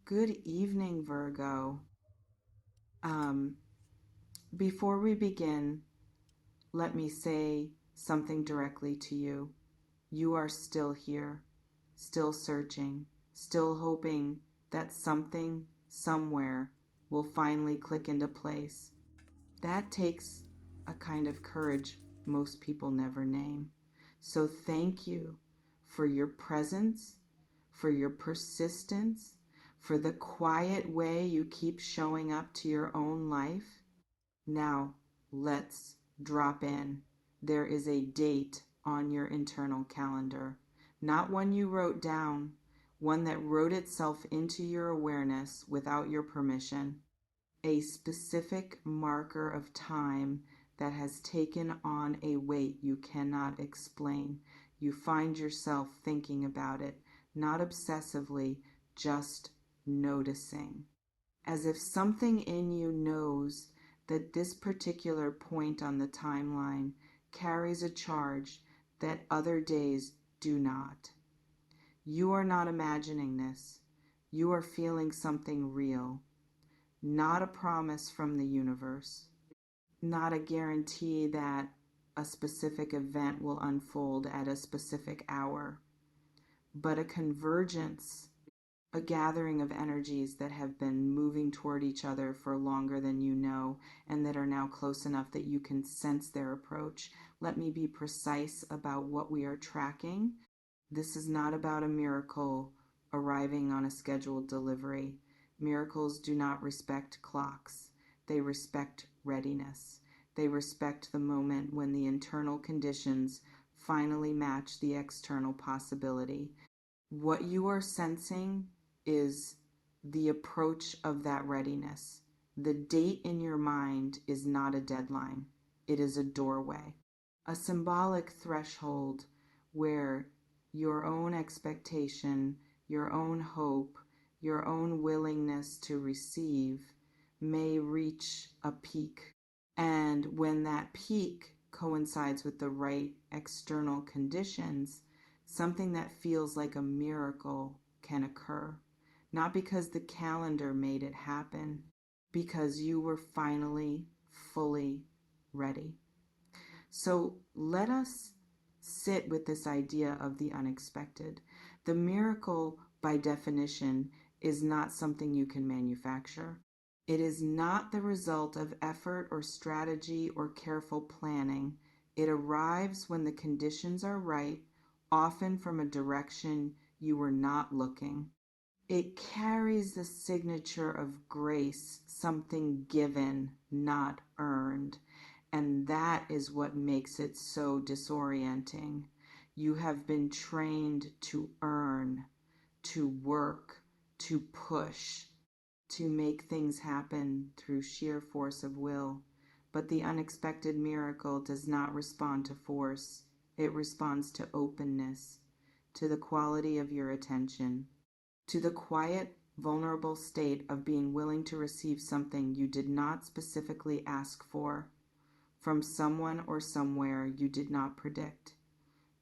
Good evening, Virgo. Um, Before we begin, let me say something directly to you. You are still here, still searching, still hoping that something, somewhere, will finally click into place. That takes a kind of courage most people never name. So thank you for your presence, for your persistence, for the quiet way you keep showing up to your own life. Now, let's drop in. There is a date on your internal calendar, not one you wrote down, one that wrote itself into your awareness without your permission, a specific marker of time that has taken on a weight you cannot explain. You find yourself thinking about it, not obsessively, just noticing. As if something in you knows that this particular point on the timeline carries a charge that other days do not. You are not imagining this. You are feeling something real, not a promise from the universe, not a guarantee that a specific event will unfold at a specific hour, but a convergence, a gathering of energies that have been moving toward each other for longer than you know and that are now close enough that you can sense their approach. Let me be precise about what we are tracking. This is not about a miracle arriving on a scheduled delivery. Miracles do not respect clocks. They respect readiness. They respect the moment when the internal conditions finally match the external possibility. What you are sensing is the approach of that readiness. The date in your mind is not a deadline. It is a doorway, a symbolic threshold where your own expectation, your own hope, your own willingness to receive may reach a peak. And when that peak coincides with the right external conditions, something that feels like a miracle can occur. Not because the calendar made it happen, because you were finally fully ready. So let us sit with this idea of the unexpected. The miracle, by definition, is not something you can manufacture. It is not the result of effort or strategy or careful planning. It arrives when the conditions are right, often from a direction you were not looking. It carries the signature of grace, something given, not earned. And that is what makes it so disorienting. You have been trained to earn, to work, to push, to make things happen through sheer force of will. But the unexpected miracle does not respond to force. It responds to openness, to the quality of your attention, to the quiet, vulnerable state of being willing to receive something you did not specifically ask for, from someone or somewhere you did not predict.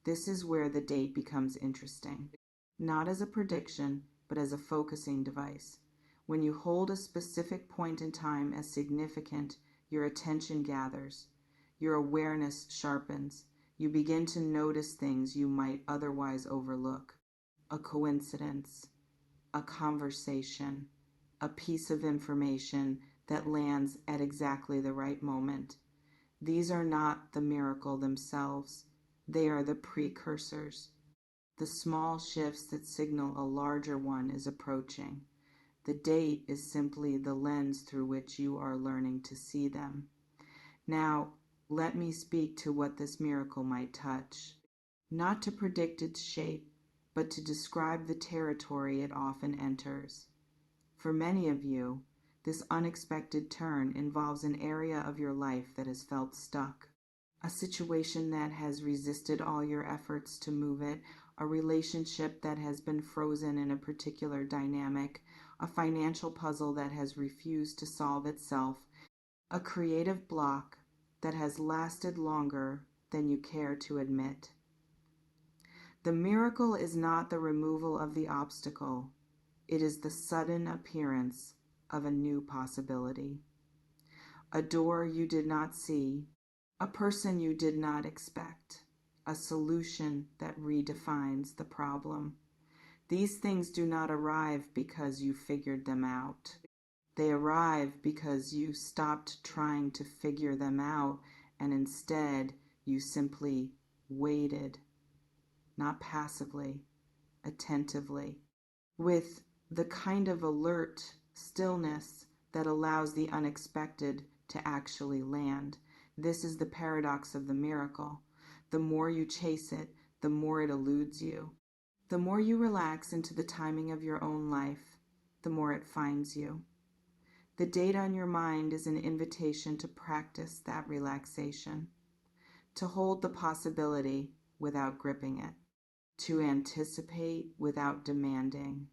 This is where the date becomes interesting, not as a prediction, but as a focusing device. When you hold a specific point in time as significant, your attention gathers, your awareness sharpens, you begin to notice things you might otherwise overlook. A coincidence, a conversation, a piece of information that lands at exactly the right moment. These are not the miracle themselves. They are the precursors, the small shifts that signal a larger one is approaching. The date is simply the lens through which you are learning to see them. Now, let me speak to what this miracle might touch, not to predict its shape, but to describe the territory it often enters. For many of you, this unexpected turn involves an area of your life that has felt stuck, a situation that has resisted all your efforts to move it, a relationship that has been frozen in a particular dynamic, a financial puzzle that has refused to solve itself, a creative block that has lasted longer than you care to admit. The miracle is not the removal of the obstacle. It is the sudden appearance of a new possibility. A door you did not see, a person you did not expect, a solution that redefines the problem. These things do not arrive because you figured them out. They arrive because you stopped trying to figure them out and instead you simply waited, not passively, attentively, with the kind of alert stillness that allows the unexpected to actually land. This is the paradox of the miracle. The more you chase it, the more it eludes you. The more you relax into the timing of your own life, the more it finds you. The date on your mind is an invitation to practice that relaxation, to hold the possibility without gripping it, to anticipate without demanding,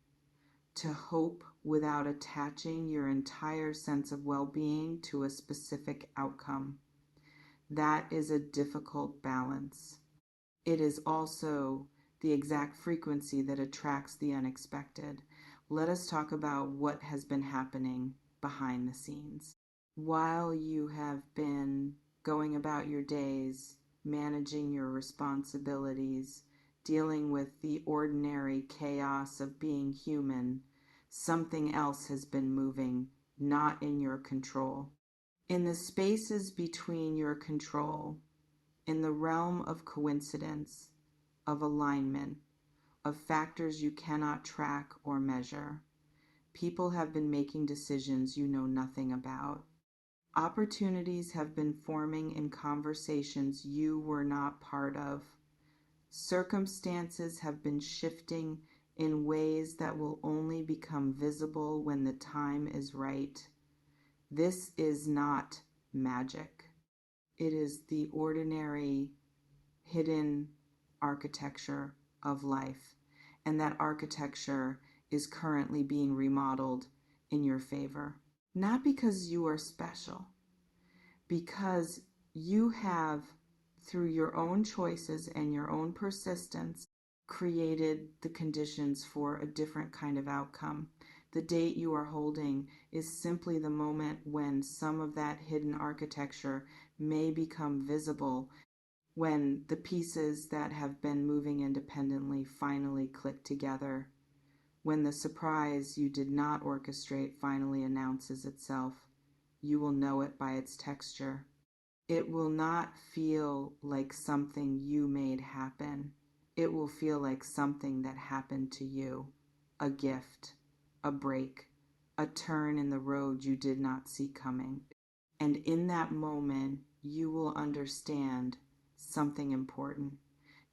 to hope without attaching your entire sense of well-being to a specific outcome. That is a difficult balance. It is also the exact frequency that attracts the unexpected. Let us talk about what has been happening behind the scenes. While you have been going about your days, managing your responsibilities, dealing with the ordinary chaos of being human, something else has been moving, not in your control. In the spaces between your control, in the realm of coincidence, of alignment, of factors you cannot track or measure, people have been making decisions you know nothing about. Opportunities have been forming in conversations you were not part of. Circumstances have been shifting in ways that will only become visible when the time is right. This is not magic. It is the ordinary, hidden architecture of life, and that architecture is currently being remodeled in your favor. Not because you are special, because you have, through your own choices and your own persistence, created the conditions for a different kind of outcome. The date you are holding is simply the moment when some of that hidden architecture may become visible, when the pieces that have been moving independently finally click together, when the surprise you did not orchestrate finally announces itself. You will know it by its texture. It will not feel like something you made happen. It will feel like something that happened to you, a gift, a break, a turn in the road you did not see coming. And in that moment, you will understand something important.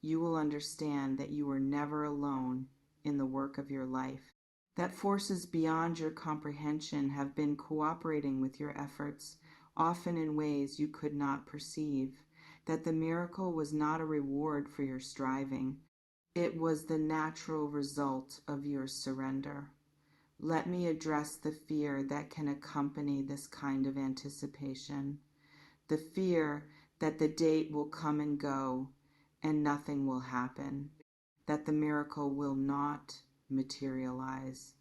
You will understand that you were never alone in the work of your life, that forces beyond your comprehension have been cooperating with your efforts, often in ways you could not perceive, that the miracle was not a reward for your striving. It was the natural result of your surrender. Let me address the fear that can accompany this kind of anticipation. The fear that the date will come and go and nothing will happen, that the miracle will not materialize,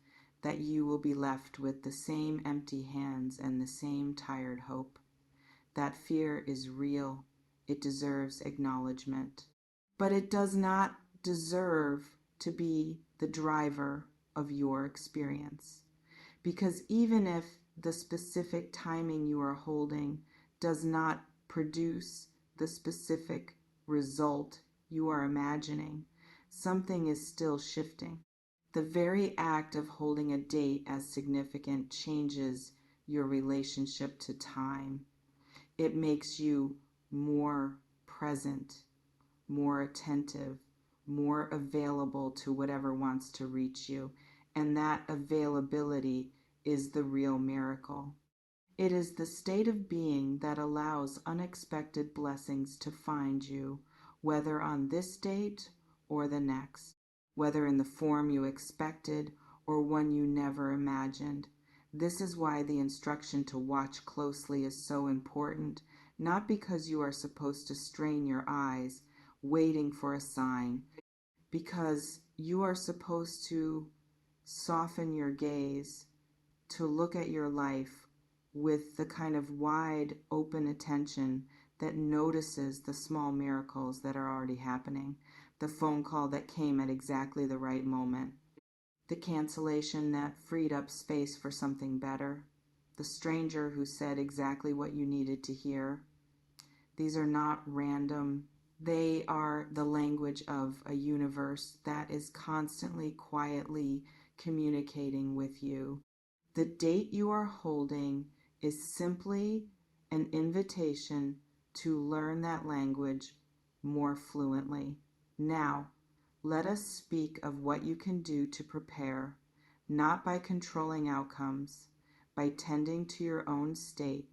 that you will be left with the same empty hands and the same tired hope. That fear is real. It deserves acknowledgement. But it does not deserve to be the driver of your experience. Because even if the specific timing you are holding does not produce the specific result you are imagining, something is still shifting. The very act of holding a date as significant changes your relationship to time. It makes you more present, more attentive, more available to whatever wants to reach you. And that availability is the real miracle. It is the state of being that allows unexpected blessings to find you, whether on this date or the next, whether in the form you expected or one you never imagined. This is why the instruction to watch closely is so important, not because you are supposed to strain your eyes, waiting for a sign, because you are supposed to soften your gaze to look at your life with the kind of wide open attention that notices the small miracles that are already happening, the phone call that came at exactly the right moment, the cancellation that freed up space for something better, the stranger who said exactly what you needed to hear. These are not random. They are the language of a universe that is constantly, quietly communicating with you. The date you are holding is simply an invitation to learn that language more fluently. Now, let us speak of what you can do to prepare, not by controlling outcomes, by tending to your own state,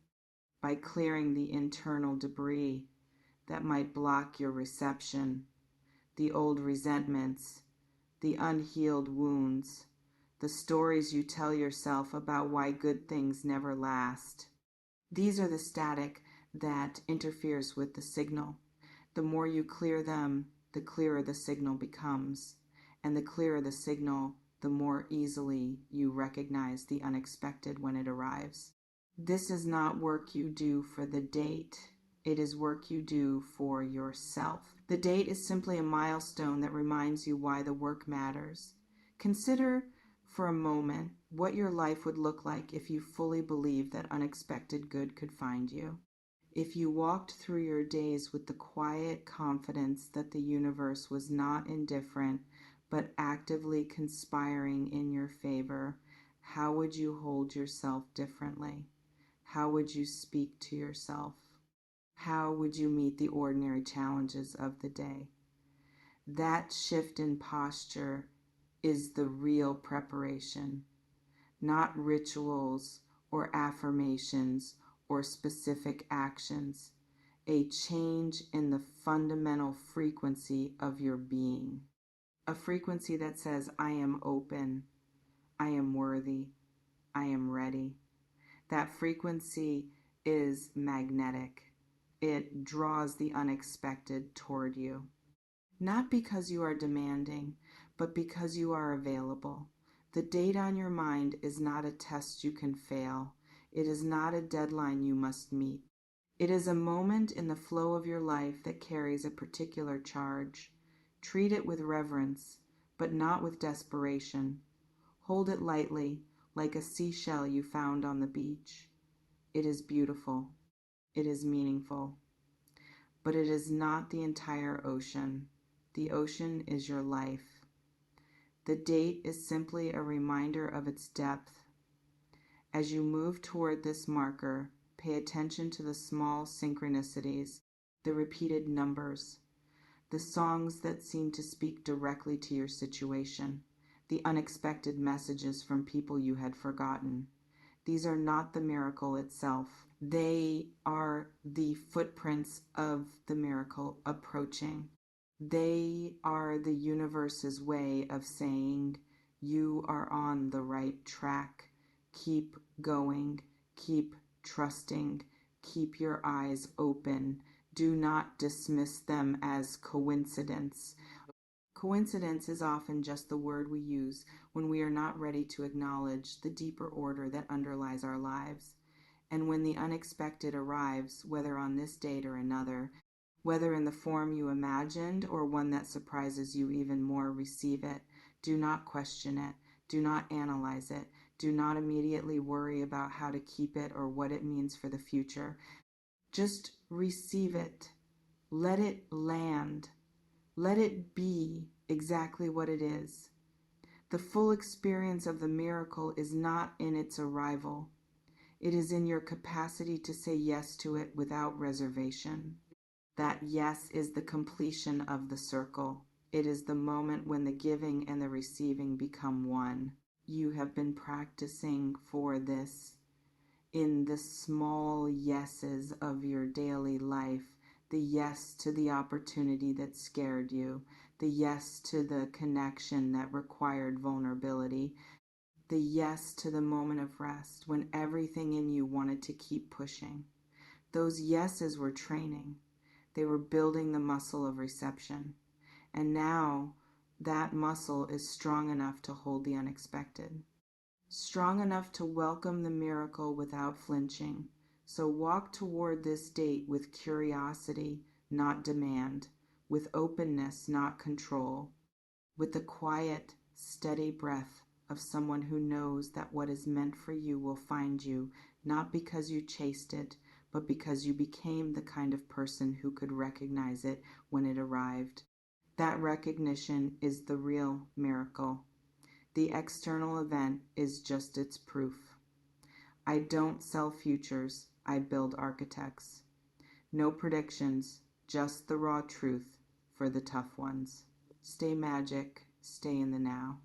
by clearing the internal debris that might block your reception, the old resentments, the unhealed wounds, the stories you tell yourself about why good things never last. These are the static that interferes with the signal. The more you clear them, the clearer the signal becomes. And the clearer the signal, the more easily you recognize the unexpected when it arrives. This is not work you do for the date. It is work you do for yourself. The date is simply a milestone that reminds you why the work matters. Consider for a moment what your life would look like if you fully believed that unexpected good could find you. If you walked through your days with the quiet confidence that the universe was not indifferent, but actively conspiring in your favor, how would you hold yourself differently? How would you speak to yourself? How would you meet the ordinary challenges of the day? That shift in posture is the real preparation, not rituals or affirmations or specific actions, a change in the fundamental frequency of your being, a frequency that says, I am open, I am worthy, I am ready. That frequency is magnetic. It draws the unexpected toward you. Not because you are demanding, but because you are available. The date on your mind is not a test you can fail. It is not a deadline you must meet. It is a moment in the flow of your life that carries a particular charge. Treat it with reverence, but not with desperation. Hold it lightly, like a seashell you found on the beach. It is beautiful. It is meaningful. But it is not the entire ocean. The ocean is your life. The date is simply a reminder of its depth. As you move toward this marker, pay attention to the small synchronicities, the repeated numbers, the songs that seem to speak directly to your situation, the unexpected messages from people you had forgotten. These are not the miracle itself. They are the footprints of the miracle approaching. They are the universe's way of saying, you are on the right track. Keep going. Keep trusting. Keep your eyes open. Do not dismiss them as coincidence. Coincidence is often just the word we use when we are not ready to acknowledge the deeper order that underlies our lives. And when the unexpected arrives, whether on this date or another, whether in the form you imagined or one that surprises you even more, receive it. Do not question it. Do not analyze it. Do not immediately worry about how to keep it or what it means for the future. Just receive it. Let it land. Let it be exactly what it is. The full experience of the miracle is not in its arrival. It is in your capacity to say yes to it without reservation. That yes is the completion of the circle. It is the moment when the giving and the receiving become one. You have been practicing for this in the small yeses of your daily life. The yes to the opportunity that scared you. The yes to the connection that required vulnerability. The yes to the moment of rest when everything in you wanted to keep pushing. Those yeses were training. They were building the muscle of reception. And now, That muscle is strong enough to hold the unexpected, strong enough to welcome the miracle without flinching. So walk toward this date with curiosity, not demand, with openness, not control, with the quiet, steady breath of someone who knows that what is meant for you will find you, not because you chased it, but because you became the kind of person who could recognize it when it arrived. That recognition is the real miracle. The external event is just its proof. I don't sell futures, I build architects. No predictions, just the raw truth for the tough ones. Stay magic, stay in the now.